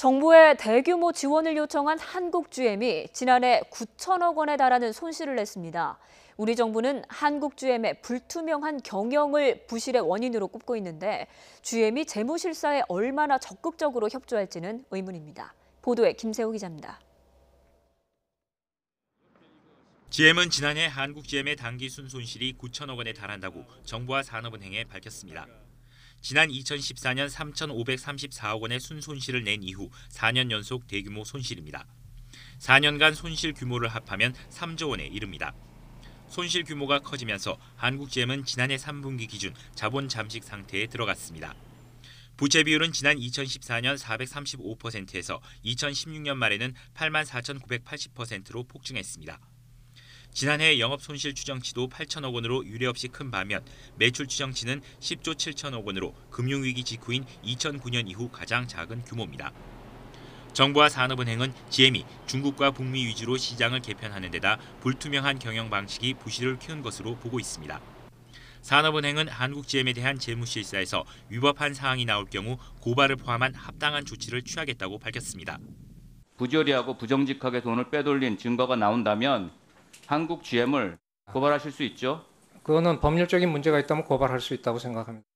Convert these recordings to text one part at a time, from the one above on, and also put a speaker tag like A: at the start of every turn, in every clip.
A: 정부에 대규모 지원을 요청한 한국GM이 지난해 9천억 원에 달하는 손실을 냈습니다. 우리 정부는 한국GM의 불투명한 경영을 부실의 원인으로 꼽고 있는데 GM이 재무실사에 얼마나 적극적으로 협조할지는 의문입니다. 보도에 김세호 기자입니다.
B: GM은 지난해 한국GM의 당기 순손실이 9천억 원에 달한다고 정부와 산업은행에 밝혔습니다. 지난 2014년 3,534억 원의 순손실을 낸 이후 4년 연속 대규모 손실입니다. 4년간 손실 규모를 합하면 3조 원에 이릅니다. 손실 규모가 커지면서 한국GM은 지난해 3분기 기준 자본 잠식 상태에 들어갔습니다. 부채 비율은 지난 2014년 435%에서 2016년 말에는 84,980%로 폭증했습니다. 지난해 영업손실 추정치도 8천억 원으로 유례없이 큰 반면 매출 추정치는 10조 7천억 원으로 금융위기 직후인 2009년 이후 가장 작은 규모입니다. 정부와 산업은행은 GM이 중국과 북미 위주로 시장을 개편하는 데다 불투명한 경영 방식이 부실을 키운 것으로 보고 있습니다. 산업은행은 한국GM에 대한 재무실사에서 위법한 사항이 나올 경우 고발을 포함한 합당한 조치를 취하겠다고 밝혔습니다.
C: 부조리하고 부정직하게 돈을 빼돌린 증거가 나온다면 한국GM을 고발하실 수 있죠?
D: 그거는 법률적인 문제가 있다면 고발할 수 있다고 생각합니다.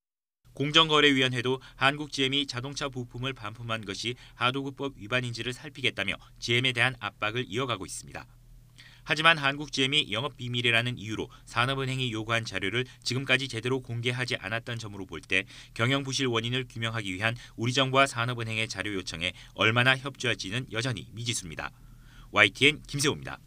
B: 공정거래위원회도 한국GM이 자동차 부품을 반품한 것이 하도급법 위반인지를 살피겠다며 GM에 대한 압박을 이어가고 있습니다. 하지만 한국GM이 영업비밀이라는 이유로 산업은행이 요구한 자료를 지금까지 제대로 공개하지 않았던 점으로 볼 때 경영 부실 원인을 규명하기 위한 우리 정부와 산업은행의 자료 요청에 얼마나 협조할지는 여전히 미지수입니다. YTN 김세호입니다.